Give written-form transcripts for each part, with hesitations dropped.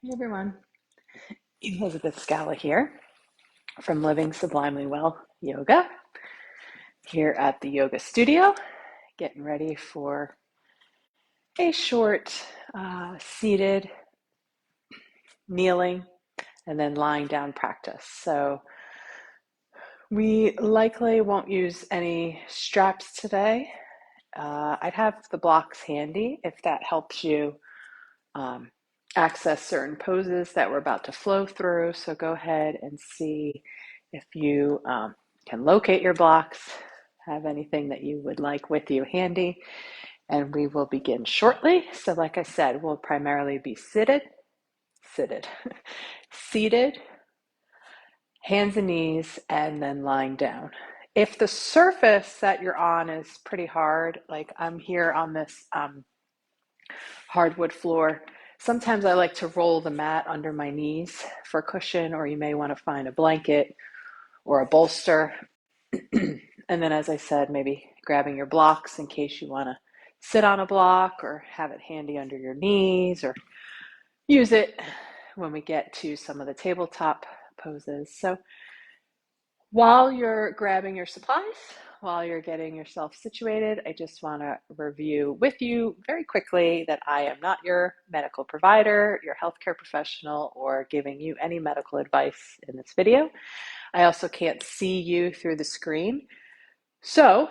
Hey everyone, Elizabeth Scala here from Living Sublimely Well Yoga here at the yoga studio, getting ready for a short seated, kneeling, and then lying down practice. So we likely won't use any straps today. I'd have the blocks handy if that helps you um, access certain poses that we're about to flow through. So go ahead and see if you can locate your blocks, have anything that you would like with you handy, and we will begin shortly. So like I said, we'll primarily be seated, hands and knees, and then lying down. If the surface that you're on is pretty hard, like I'm here on this hardwood floor. Sometimes I like to roll the mat under my knees for cushion, or you may want to find a blanket or a bolster. And then, as I said, maybe grabbing your blocks in case you want to sit on a block or have it handy under your knees or use it when we get to some of the tabletop poses. So while you're grabbing your supplies, while you're getting yourself situated, I just want to review with you very quickly that I am not your medical provider, your healthcare professional, or giving you any medical advice in this video. I also can't see you through the screen. So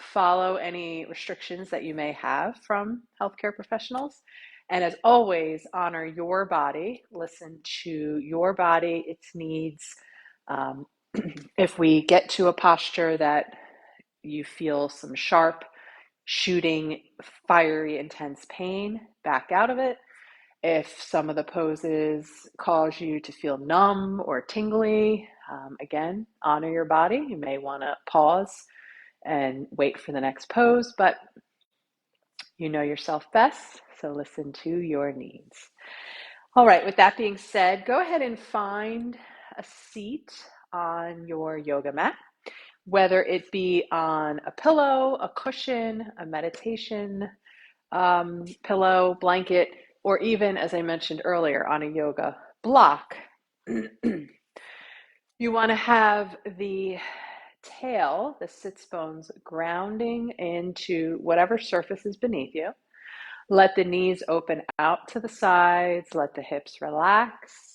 follow any restrictions that you may have from healthcare professionals. And as always, honor your body, listen to your body, its needs. If we get to a posture that you feel some sharp, shooting, fiery, intense pain, back out of it. If some of the poses cause you to feel numb or tingly, again, honor your body. You may want to pause and wait for the next pose, but you know yourself best, so listen to your needs. All right, with that being said, go ahead and find a seat on your yoga mat, whether it be on a pillow, a cushion, a meditation pillow, blanket, or even, as I mentioned earlier, on a yoga block. You want to have the tail, the sits bones, grounding into whatever surface is beneath you. Let the knees open out to the sides, let the hips relax.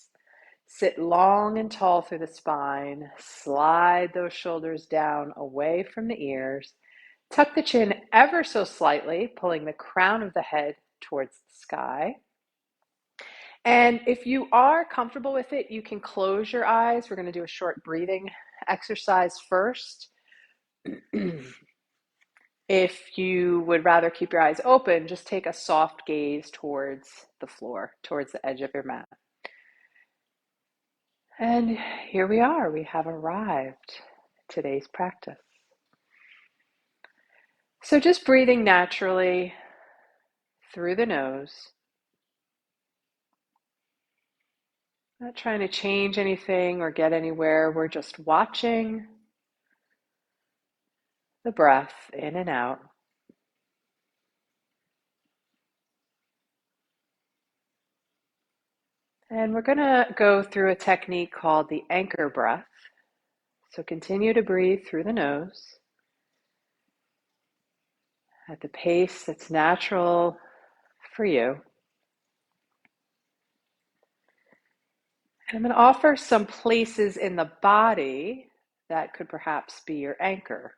Sit long and tall through the spine. Slide those shoulders down away from the ears. Tuck the chin ever so slightly, pulling the crown of the head towards the sky. And if you are comfortable with it, you can close your eyes. We're going to do a short breathing exercise first. If you would rather keep your eyes open, just take a soft gaze towards the floor, towards the edge of your mat. And here we are. We have arrived at today's practice. So just breathing naturally through the nose. Not trying to change anything or get anywhere. We're just watching the breath in and out. And we're going to go through a technique called the anchor breath. So continue to breathe through the nose at the pace that's natural for you. And I'm going to offer some places in the body that could perhaps be your anchor.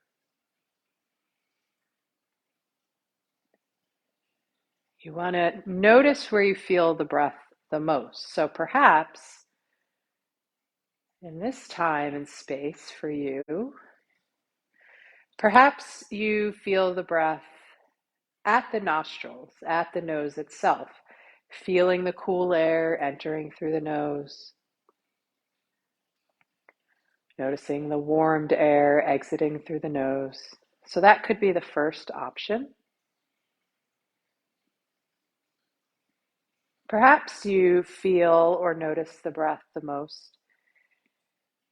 You want to notice where you feel the breath the most. So perhaps in this time and space for you, perhaps you feel the breath at the nostrils, at the nose itself, feeling the cool air entering through the nose, noticing the warmed air exiting through the nose. So that could be the first option. Perhaps you feel or notice the breath the most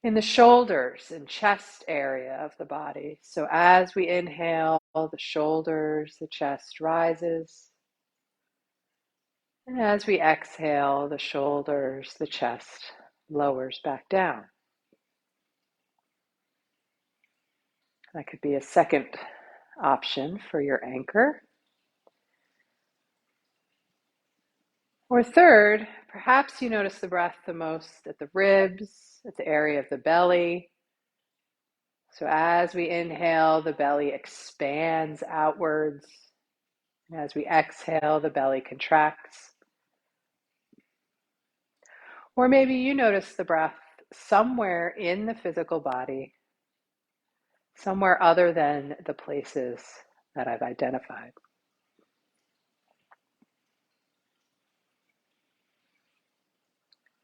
in the shoulders and chest area of the body. So as we inhale, the shoulders, the chest rises. And as we exhale, the shoulders, the chest lowers back down. That could be a second option for your anchor. Or third, perhaps you notice the breath the most at the ribs, at the area of the belly. So as we inhale, the belly expands outwards. And as we exhale, the belly contracts. Or maybe you notice the breath somewhere in the physical body, somewhere other than the places that I've identified.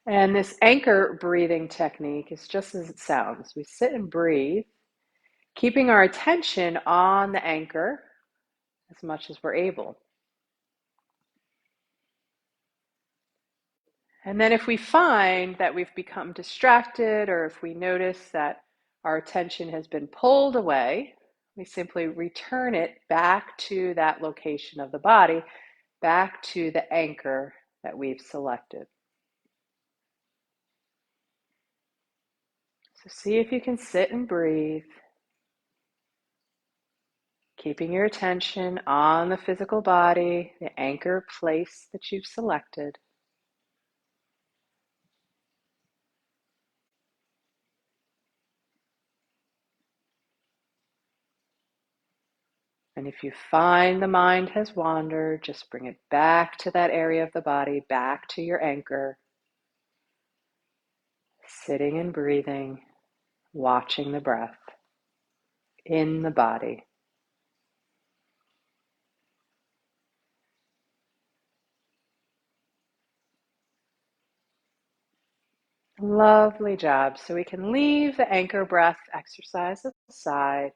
And this anchor breathing technique is just as it sounds. We sit and breathe, keeping our attention on the anchor as much as we're able. And then if we find that we've become distracted, or if we notice that our attention has been pulled away, we simply return it back to that location of the body, back to the anchor that we've selected. So see if you can sit and breathe, keeping your attention on the physical body, the anchor place that you've selected. And if you find the mind has wandered, just bring it back to that area of the body, back to your anchor, sitting and breathing, watching the breath in the body. Lovely job. So we can leave the anchor breath exercise aside.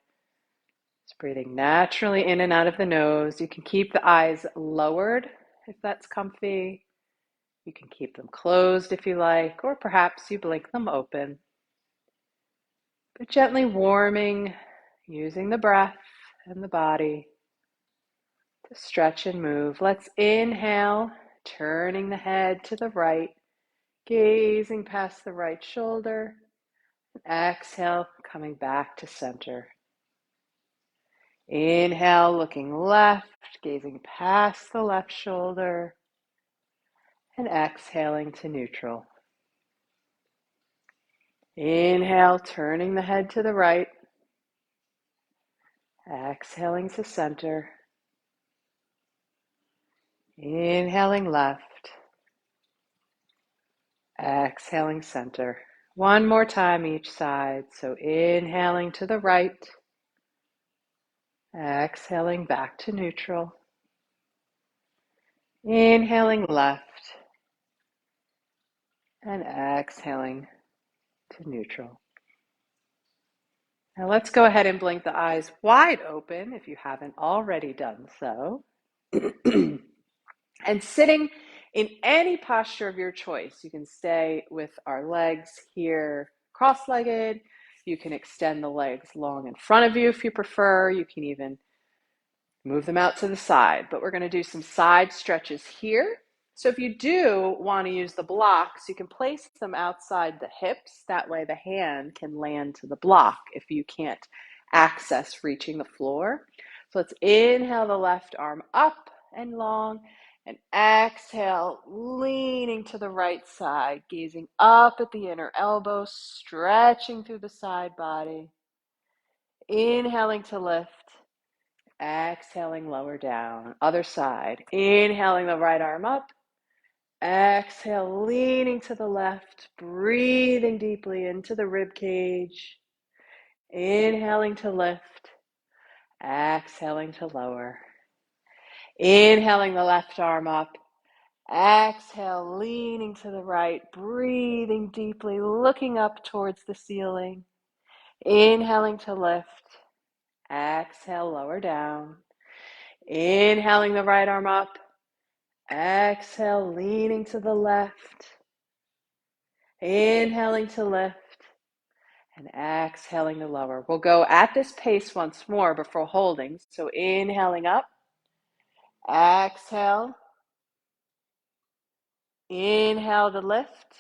Just breathing naturally in and out of the nose. You can keep the eyes lowered if that's comfy. You can keep them closed if you like, or perhaps you blink them open. But gently warming, using the breath and the body to stretch and move. Let's inhale, turning the head to the right, gazing past the right shoulder. Exhale, coming back to center. Inhale, looking left, gazing past the left shoulder, and exhaling to neutral. Inhale, turning the head to the right, exhaling to center. Inhaling left, exhaling center. One more time each side. So inhaling to the right, exhaling back to neutral. Inhaling left, and exhaling to neutral. Now let's go ahead and blink the eyes wide open if you haven't already done so. And sitting in any posture of your choice. You can stay with our legs here cross-legged. You can extend the legs long in front of you if you prefer. You can even move them out to the side. But we're going to do some side stretches here. So if you do want to use the blocks, you can place them outside the hips. That way the hand can land to the block if you can't access reaching the floor. So let's inhale the left arm up and long, and exhale, leaning to the right side, gazing up at the inner elbow, stretching through the side body. Inhaling to lift. Exhaling, lower down. Other side. Inhaling the right arm up. Exhale, leaning to the left. Breathing deeply into the rib cage. Inhaling to lift. Exhaling to lower. Inhaling the left arm up. Exhale, leaning to the right. Breathing deeply, looking up towards the ceiling. Inhaling to lift. Exhale, lower down. Inhaling the right arm up. Exhale, leaning to the left. Inhaling to lift. And exhaling to lower. We'll go at this pace once more before holding. So inhaling up. Exhale. Inhale to lift.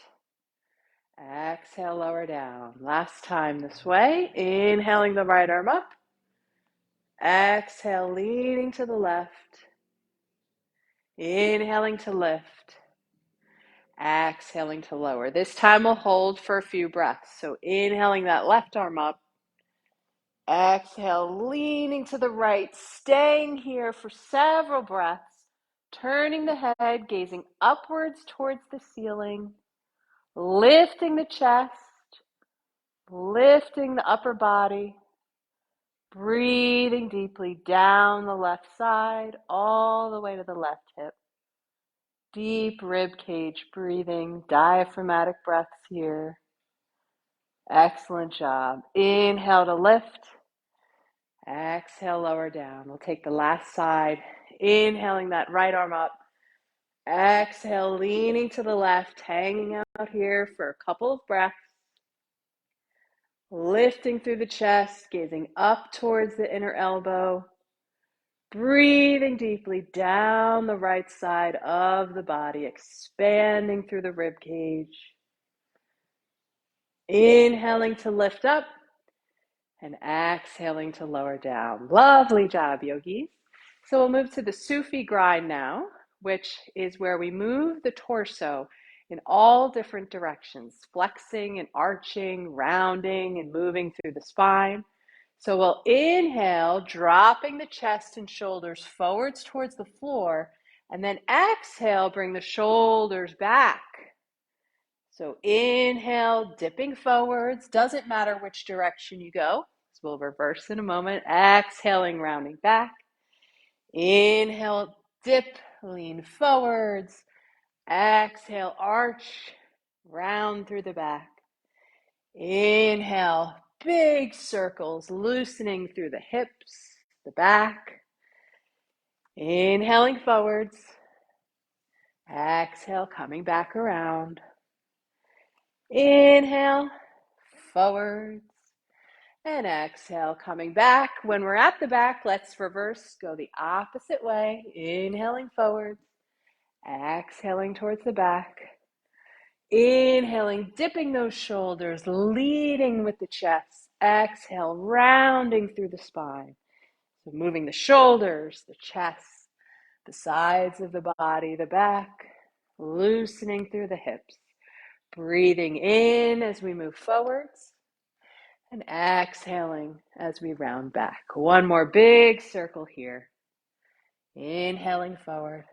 Exhale, lower down. Last time this way. Inhaling the right arm up. Exhale, leaning to the left. Inhaling to lift. Exhaling to lower. This time we'll hold for a few breaths. So inhaling that left arm up. Exhale, leaning to the right, staying here for several breaths, turning the head, gazing upwards towards the ceiling, lifting the chest, lifting the upper body, breathing deeply down the left side, all the way to the left hip. Deep rib cage breathing, diaphragmatic breaths here. Excellent job. Inhale to lift. Exhale, lower down. We'll take the last side. Inhaling that right arm up. Exhale, leaning to the left, hanging out here for a couple of breaths. Lifting through the chest, gazing up towards the inner elbow. Breathing deeply down the right side of the body, expanding through the rib cage. Inhaling to lift up and exhaling to lower down. Lovely job, yogis. So we'll move to the Sufi Grind now, which is where we move the torso in all different directions, flexing and arching, rounding and moving through the spine. So we'll inhale, dropping the chest and shoulders forwards towards the floor, and then exhale, bring the shoulders back. So inhale, dipping forwards. Doesn't matter which direction you go. So we'll reverse in a moment. Exhaling, rounding back. Inhale, dip, lean forwards. Exhale, arch, round through the back. Inhale, big circles, loosening through the hips, the back. Inhaling forwards. Exhale, coming back around. Inhale, forwards. And exhale, coming back. When we're at the back, let's reverse, go the opposite way. Inhaling forwards. Exhaling towards the back. Inhaling, dipping those shoulders, leading with the chest. Exhale, rounding through the spine. So moving the shoulders, the chest, the sides of the body, the back, loosening through the hips. Breathing in as we move forwards and exhaling as we round back. One more big circle here. Inhaling forward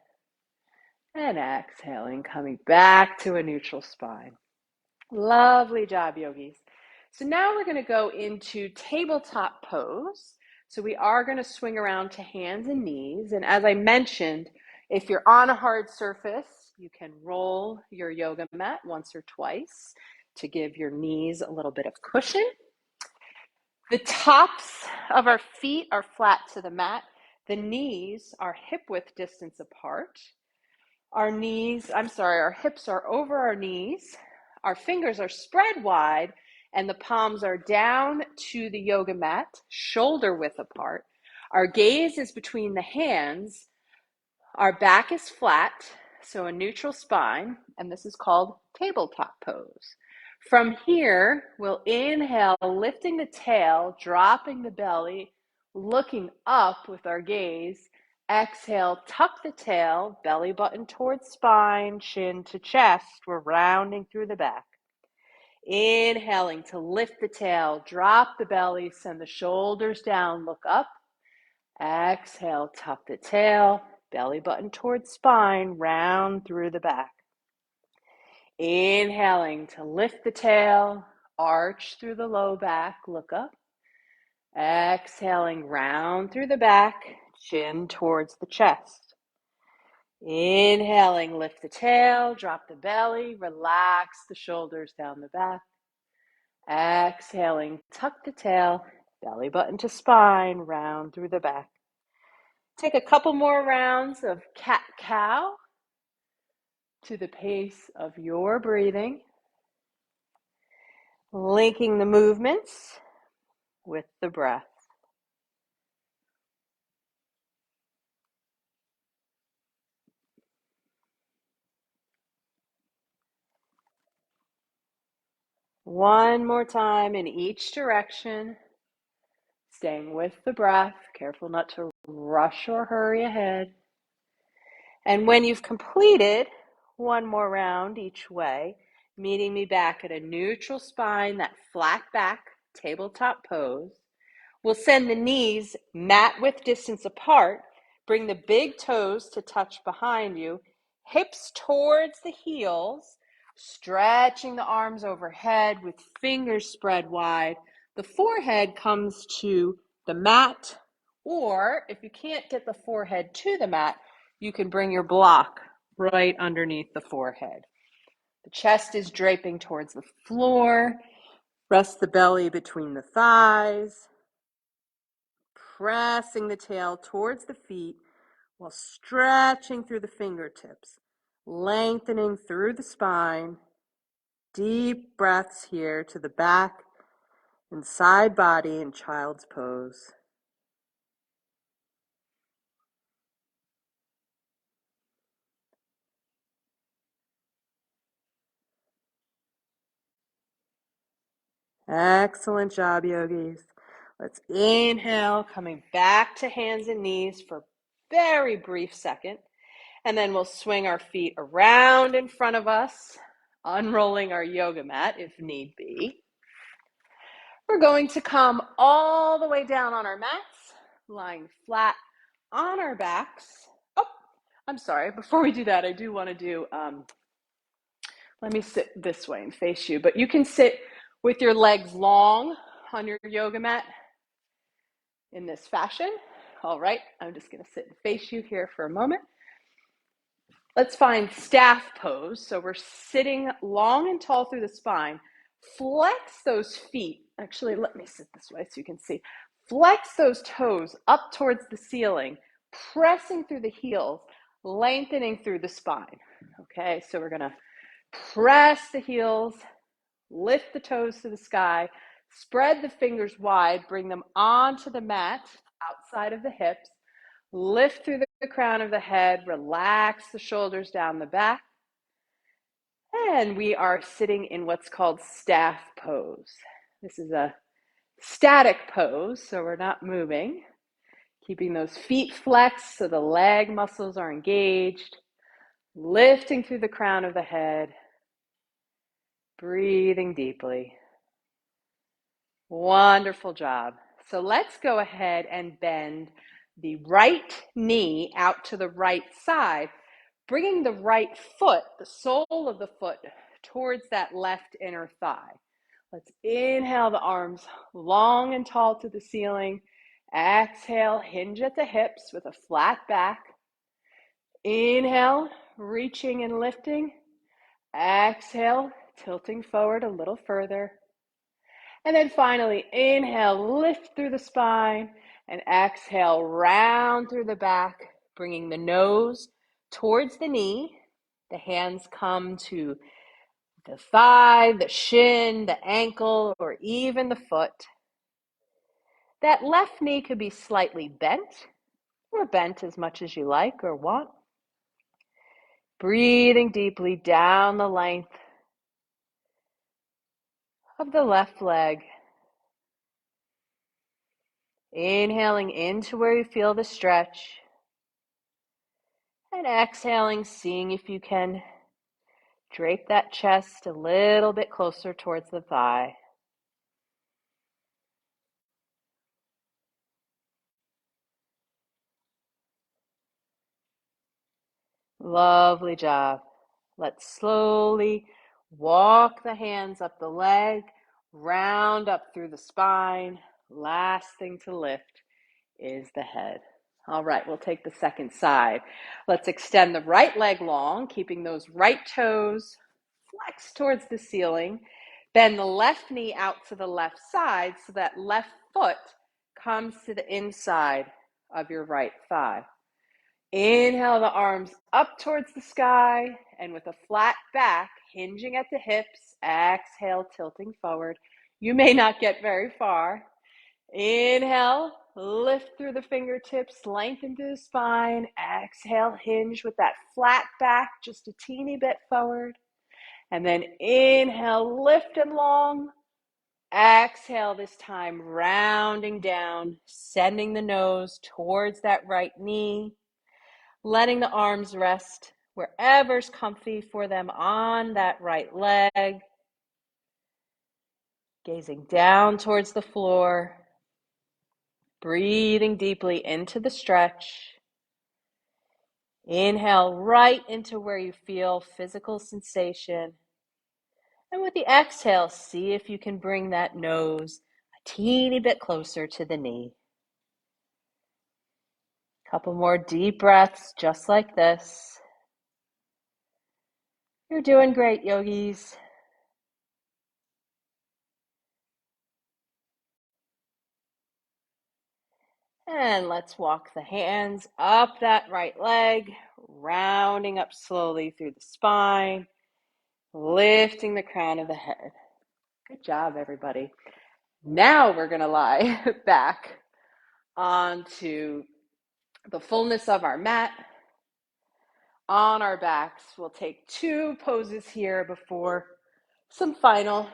and exhaling, coming back to a neutral spine. Lovely job, yogis. So now we're going to go into tabletop pose. So we are going to swing around to hands and knees. And as I mentioned, if you're on a hard surface, you can roll your yoga mat once or twice to give your knees a little bit of cushion. The tops of our feet are flat to the mat. The knees are hip width distance apart. Our hips are over our knees. Our fingers are spread wide and the palms are down to the yoga mat, shoulder width apart. Our gaze is between the hands. Our back is flat, so a neutral spine, and this is called tabletop pose. From here, we'll inhale, lifting the tail, dropping the belly, looking up with our gaze. Exhale, tuck the tail, belly button towards spine, chin to chest. We're rounding through the back. Inhaling to lift the tail, drop the belly, send the shoulders down, look up. Exhale, tuck the tail, belly button towards spine, round through the back. Inhaling to lift the tail, arch through the low back, look up. Exhaling, round through the back, chin towards the chest. Inhaling, lift the tail, drop the belly, relax the shoulders down the back. Exhaling, tuck the tail, belly button to spine, round through the back. Take a couple more rounds of cat-cow to the pace of your breathing, linking the movements with the breath. One more time in each direction, staying with the breath, careful not to rush or hurry ahead. And when you've completed one more round each way, meeting me back at a neutral spine, that flat back, tabletop pose, we'll send the knees mat width distance apart, bring the big toes to touch behind you, hips towards the heels, stretching the arms overhead with fingers spread wide. The forehead comes to the mat, or if you can't get the forehead to the mat, you can bring your block right underneath the forehead. The chest is draping towards the floor. Rest the belly between the thighs, pressing the tail towards the feet while stretching through the fingertips, lengthening through the spine. Deep breaths here to the back and side body in child's pose. Excellent job, yogis. Let's inhale, coming back to hands and knees for a very brief second. And then we'll swing our feet around in front of us, unrolling our yoga mat if need be. We're going to come all the way down on our mats, lying flat on our backs. Oh, I'm sorry. Before we do that, I do want to do, let me sit this way and face you. But you can sit with your legs long on your yoga mat in this fashion. All right, I'm just going to sit and face you here for a moment. Let's find staff pose. So we're sitting long and tall through the spine. Flex those feet. Actually, let me sit this way so you can see. Flex those toes up towards the ceiling, pressing through the heels, lengthening through the spine. Okay, so we're going to press the heels, lift the toes to the sky, spread the fingers wide, bring them onto the mat outside of the hips. Lift through the crown of the head, relax the shoulders down the back. And we are sitting in what's called staff pose. This is a static pose, so we're not moving. Keeping those feet flexed so the leg muscles are engaged. Lifting through the crown of the head. Breathing deeply. Wonderful job. So let's go ahead and bend the right knee out to the right side, bringing the right foot, the sole of the foot, towards that left inner thigh. Let's inhale the arms long and tall to the ceiling. Exhale, hinge at the hips with a flat back. Inhale, reaching and lifting. Exhale, tilting forward a little further. And then finally, inhale, lift through the spine, and exhale, round through the back, bringing the nose towards the knee. The hands come to the thigh, the shin, the ankle, or even the foot. That left knee could be slightly bent, or bent as much as you like or want. Breathing deeply down the length of the left leg. Inhaling into where you feel the stretch. And exhaling, seeing if you can drape that chest a little bit closer towards the thigh. Lovely job. Let's slowly walk the hands up the leg, round up through the spine. Last thing to lift is the head. All right, we'll take the second side. Let's extend the right leg long, keeping those right toes flexed towards the ceiling. Bend the left knee out to the left side so that left foot comes to the inside of your right thigh. Inhale the arms up towards the sky, and with a flat back, hinging at the hips, exhale, tilting forward. You may not get very far. Inhale, lift through the fingertips, lengthen through the spine. Exhale, hinge with that flat back, just a teeny bit forward. And then inhale, lift and long. Exhale, this time rounding down, sending the nose towards that right knee, letting the arms rest wherever's comfy for them on that right leg, gazing down towards the floor, breathing deeply into the stretch. Inhale right into where you feel physical sensation. And with the exhale, see if you can bring that nose a teeny bit closer to the knee. Couple more deep breaths just like this. You're doing great, yogis. And let's walk the hands up that right leg, rounding up slowly through the spine, lifting the crown of the head. Good job, everybody. Now we're going to lie back onto the fullness of our mat. On our backs, we'll take 2 poses here before some final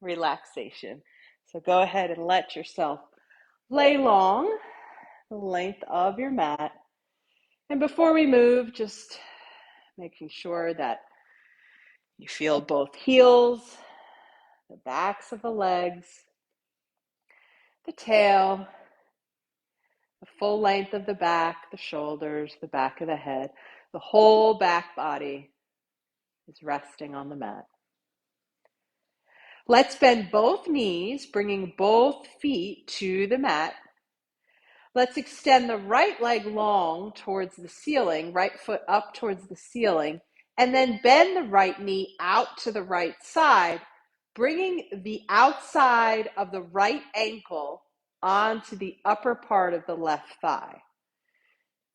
relaxation. So go ahead and let yourself lay long, the length of your mat. And before we move, just making sure that you feel both heels, the backs of the legs, the tail, the full length of the back, the shoulders, the back of the head. The whole back body is resting on the mat. Let's bend both knees, bringing both feet to the mat. Let's extend the right leg long towards the ceiling, right foot up towards the ceiling, and then bend the right knee out to the right side, bringing the outside of the right ankle onto the upper part of the left thigh.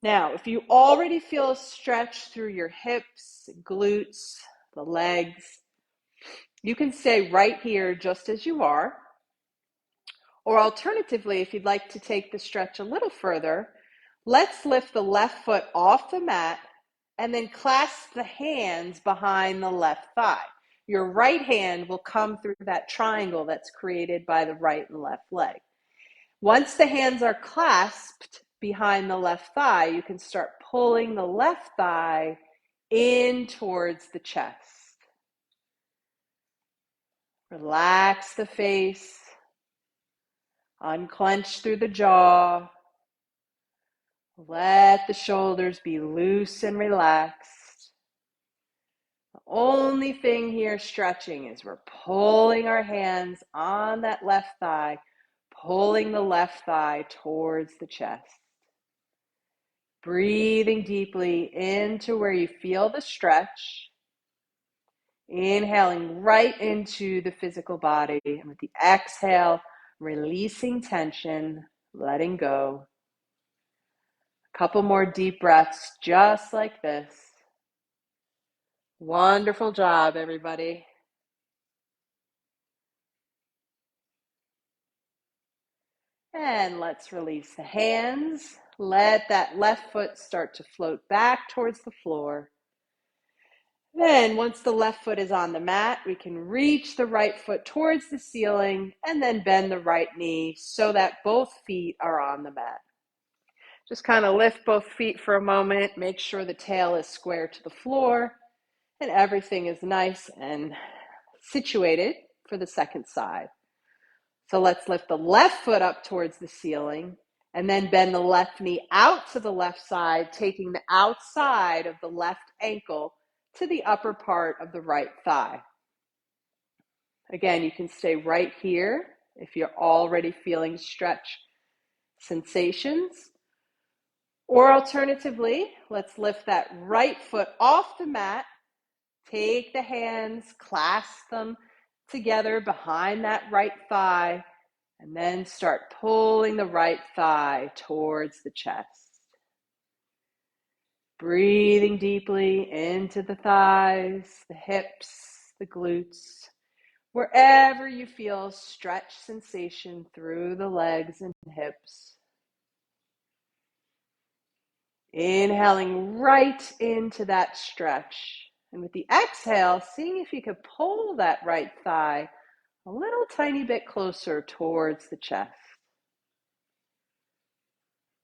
Now, if you already feel a stretch through your hips, glutes, the legs, you can stay right here just as you are. Or alternatively, if you'd like to take the stretch a little further, let's lift the left foot off the mat and then clasp the hands behind the left thigh. Your right hand will come through that triangle that's created by the right and left leg. Once the hands are clasped behind the left thigh, you can start pulling the left thigh in towards the chest. Relax the face, unclench through the jaw. Let the shoulders be loose and relaxed. The only thing here stretching is we're pulling our hands on that left thigh, pulling the left thigh towards the chest. Breathing deeply into where you feel the stretch. Inhaling right into the physical body. And with the exhale, releasing tension, letting go. A couple more deep breaths just like this. Wonderful job, everybody. And let's release the hands. Let that left foot start to float back towards the floor. Then once the left foot is on the mat, we can reach the right foot towards the ceiling and then bend the right knee so that both feet are on the mat. Just kind of lift both feet for a moment. Make sure the tail is square to the floor and everything is nice and situated for the second side. So let's lift the left foot up towards the ceiling and then bend the left knee out to the left side, taking the outside of the left ankle to the upper part of the right thigh. Again, you can stay right here if you're already feeling stretch sensations. Or alternatively, let's lift that right foot off the mat, take the hands, clasp them together behind that right thigh, and then start pulling the right thigh towards the chest. Breathing deeply into the thighs, the hips, the glutes, wherever you feel stretch sensation through the legs and hips. Inhaling right into that stretch And with the exhale, seeing if you could pull that right thigh a little tiny bit closer towards the chest.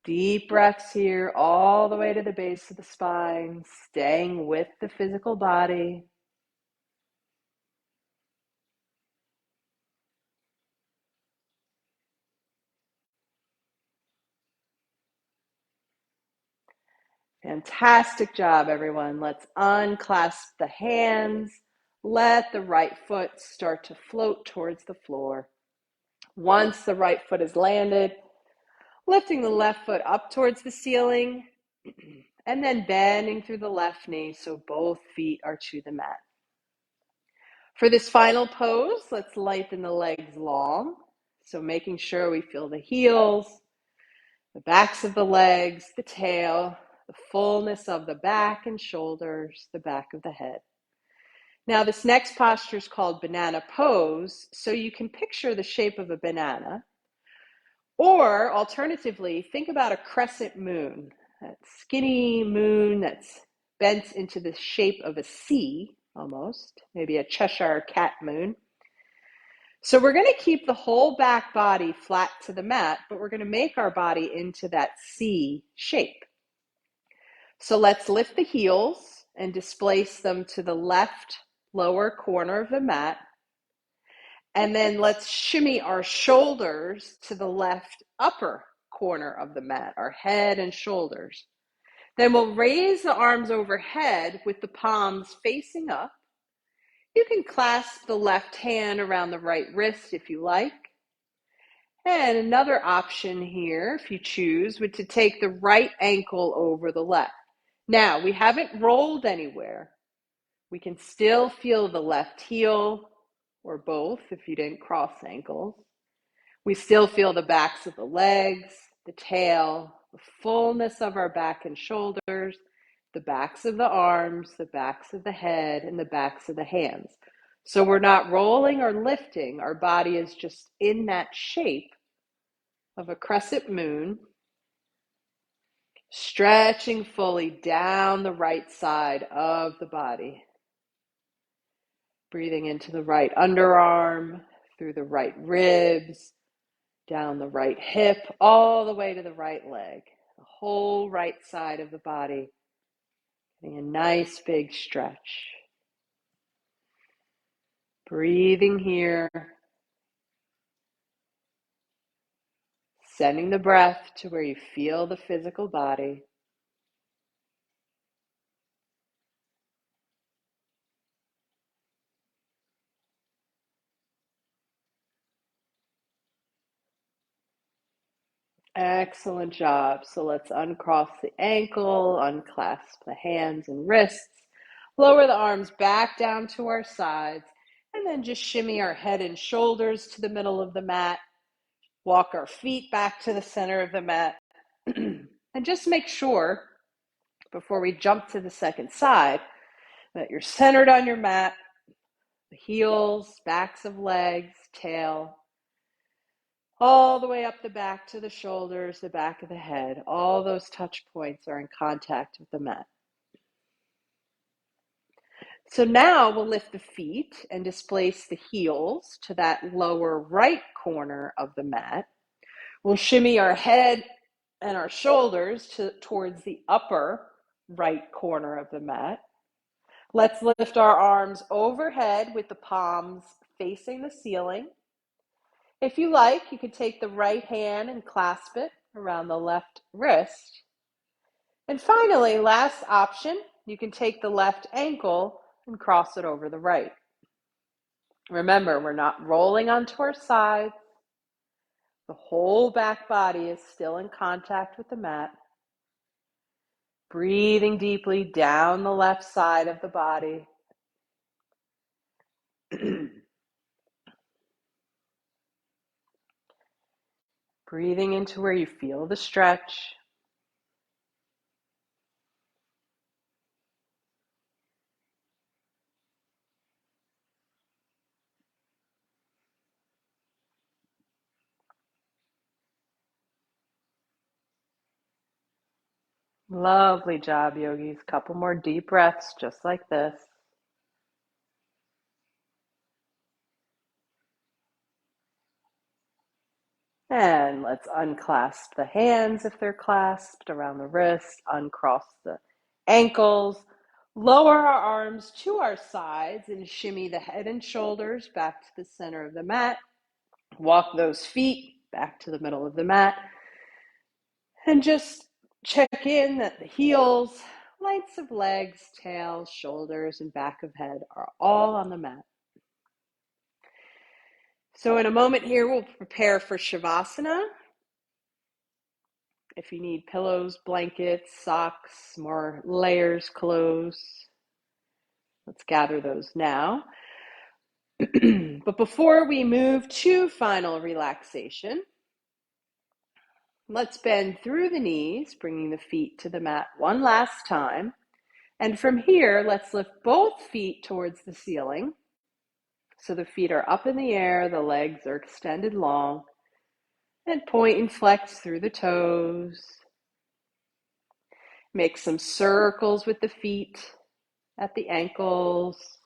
Deep breaths here all the way to the base of the spine, staying with the physical body. Fantastic job, everyone. Let's unclasp the hands. Let the right foot start to float towards the floor. Once the right foot is landed, lifting the left foot up towards the ceiling, and then bending through the left knee so both feet are to the mat. For this final pose, let's lengthen the legs long. So making sure we feel the heels, the backs of the legs, the tail, the fullness of the back and shoulders, the back of the head. Now this next posture is called banana pose. So you can picture the shape of a banana. Or alternatively, think about a crescent moon, that skinny moon that's bent into the shape of a C almost, maybe a Cheshire cat moon. So we're going to keep the whole back body flat to the mat, but we're going to make our body into that C shape. So let's lift the heels and displace them to the left lower corner of the mat. And then let's shimmy our shoulders to the left upper corner of the mat, our head and shoulders. Then we'll raise the arms overhead with the palms facing up. You can clasp the left hand around the right wrist if you like. And another option here, if you choose, would to take the right ankle over the left. Now, we haven't rolled anywhere. We can still feel the left heel, or both if you didn't cross ankles. We still feel the backs of the legs, the tail, the fullness of our back and shoulders, the backs of the arms, the backs of the head, and the backs of the hands. So we're not rolling or lifting. Our body is just in that shape of a crescent moon, stretching fully down the right side of the body. Breathing into the right underarm, through the right ribs, down the right hip, all the way to the right leg. The whole right side of the body. Getting a nice big stretch. Breathing here. Sending the breath to where you feel the physical body. Excellent job. So let's uncross the ankle, unclasp the hands and wrists, lower the arms back down to our sides, and then just shimmy our head and shoulders to the middle of the mat. Walk our feet back to the center of the mat. And just make sure, before we jump to the second side, that you're centered on your mat, the heels, backs of legs, tail, all the way up the back to the shoulders, the back of the head. All those touch points are in contact with the mat. So now we'll lift the feet and displace the heels to that lower right corner of the mat. We'll shimmy our head and our shoulders towards the upper right corner of the mat. Let's lift our arms overhead with the palms facing the ceiling. If you like, you could take the right hand and clasp it around the left wrist. And finally, last option, you can take the left ankle and cross it over the right. Remember, we're not rolling onto our sides. The whole back body is still in contact with the mat. Breathing deeply down the left side of the body. Breathing into where you feel the stretch. Lovely job, yogis. Couple more deep breaths just like this. And let's unclasp the hands if they're clasped around the wrist, uncross the ankles, lower our arms to our sides and shimmy the head and shoulders back to the center of the mat. Walk those feet back to the middle of the mat and just check in that the heels, lengths of legs, tails, shoulders, and back of head are all on the mat. So in a moment here, we'll prepare for Savasana. If you need pillows, blankets, socks, more layers, clothes, let's gather those now. But before we move to final relaxation, let's bend through the knees, bringing the feet to the mat one last time. And from here, let's lift both feet towards the ceiling. So the feet are up in the air, the legs are extended long, and point and flex through the toes. Make some circles with the feet at the ankles.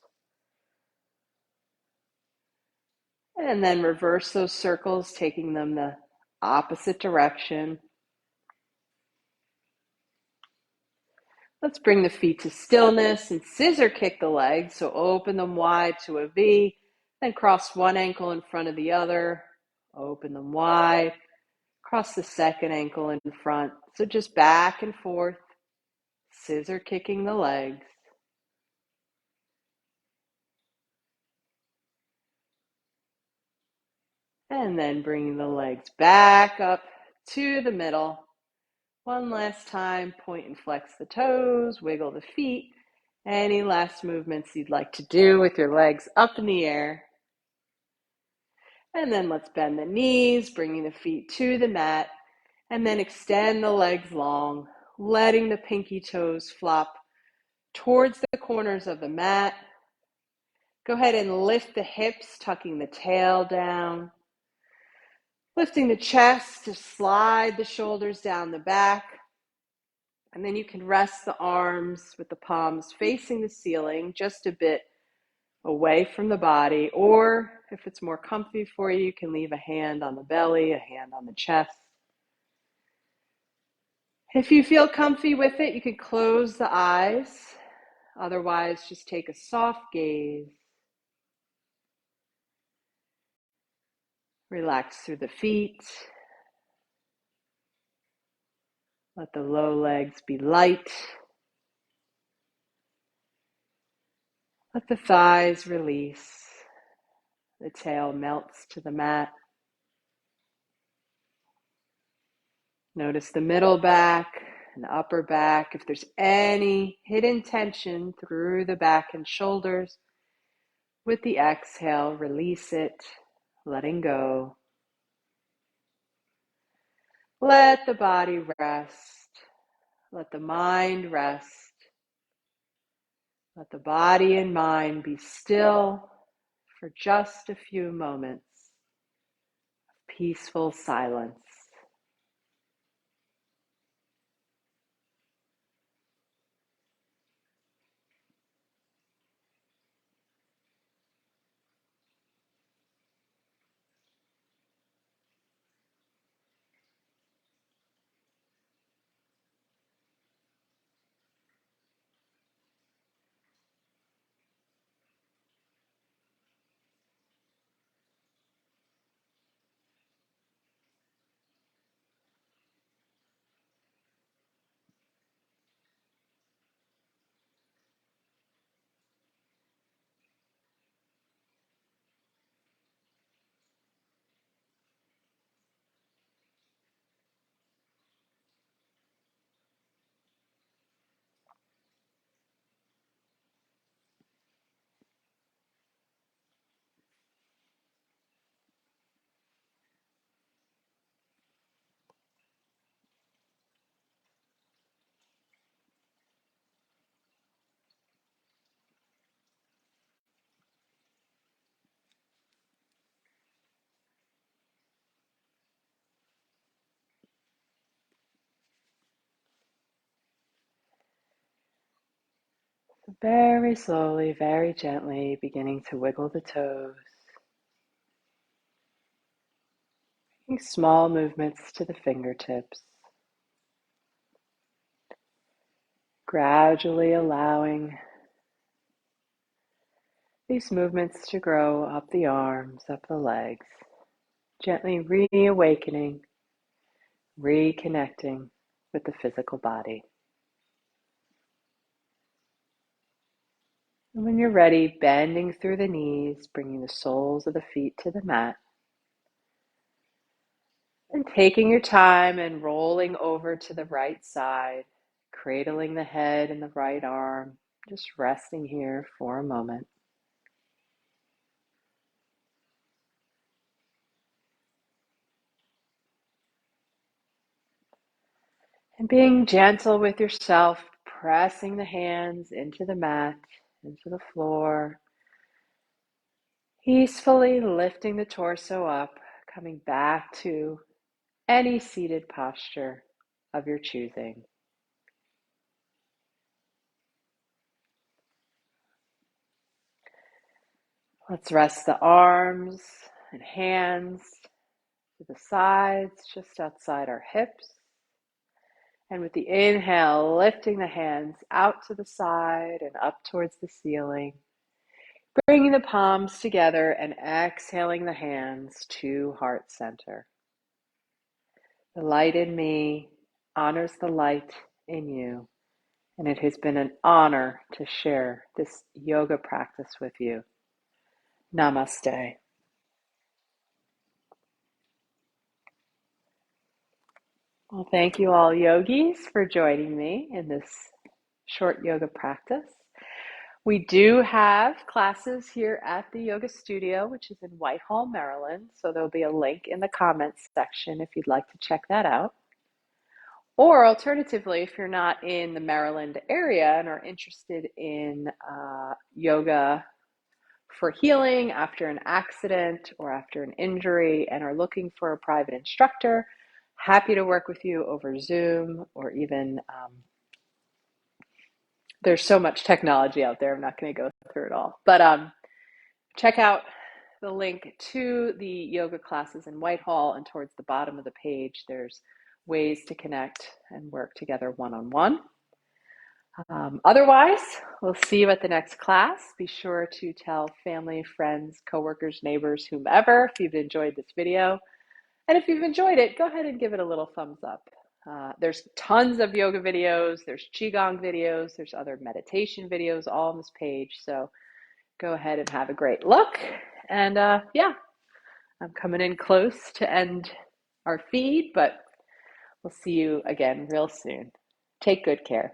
And then reverse those circles, taking them the opposite direction. Let's bring the feet to stillness and scissor kick the legs. So open them wide to a V, then cross one ankle in front of the other. Open them wide. Cross the second ankle in front. So just back and forth, scissor kicking the legs. And then bringing the legs back up to the middle. One last time, point and flex the toes, wiggle the feet. Any last movements you'd like to do with your legs up in the air. And then let's bend the knees, bringing the feet to the mat. And then extend the legs long, letting the pinky toes flop towards the corners of the mat. Go ahead and lift the hips, tucking the tail down. Lifting the chest to slide the shoulders down the back. And then you can rest the arms with the palms facing the ceiling, just a bit away from the body. Or if it's more comfy for you, you can leave a hand on the belly, a hand on the chest. If you feel comfy with it, you can close the eyes. Otherwise, just take a soft gaze. Relax through the feet. Let the low legs be light. Let the thighs release. The tail melts to the mat. Notice the middle back and upper back. If there's any hidden tension through the back and shoulders, with the exhale, release it, letting go. Let the body rest. Let the mind rest. Let the body and mind be still for just a few moments of peaceful silence. Very slowly, very gently, beginning to wiggle the toes. Making small movements to the fingertips. Gradually allowing these movements to grow up the arms, up the legs. Gently reawakening, reconnecting with the physical body. And when you're ready, bending through the knees, bringing the soles of the feet to the mat. And taking your time and rolling over to the right side, cradling the head in the right arm, just resting here for a moment. And being gentle with yourself, pressing the hands into the mat, into the floor, peacefully lifting the torso up, coming back to any seated posture of your choosing. Let's rest the arms and hands to the sides, just outside our hips. And with the inhale, lifting the hands out to the side and up towards the ceiling. Bringing the palms together and exhaling the hands to heart center. The light in me honors the light in you, and it has been an honor to share this yoga practice with you. Namaste. Well, thank you all yogis for joining me in this short yoga practice. We do have classes here at the yoga studio, which is in Whitehall, Maryland. So there'll be a link in the comments section if you'd like to check that out. Or alternatively, if you're not in the Maryland area and are interested in yoga for healing after an accident or after an injury and are looking for a private instructor, happy to work with you over Zoom or even there's so much technology out there. I'm not going to go through it all. But check out the link to the yoga classes in Whitehall, and towards the bottom of the page, there's ways to connect and work together one-on-one. Otherwise, we'll see you at the next class. Be sure to tell family, friends, coworkers, neighbors, whomever, if you've enjoyed this video. And if you've enjoyed it, go ahead and give it a little thumbs up. There's tons of yoga videos, there's Qigong videos, there's other meditation videos all on this page. So go ahead and have a great look. And yeah, I'm coming in close to end our feed, but we'll see you again real soon. Take good care.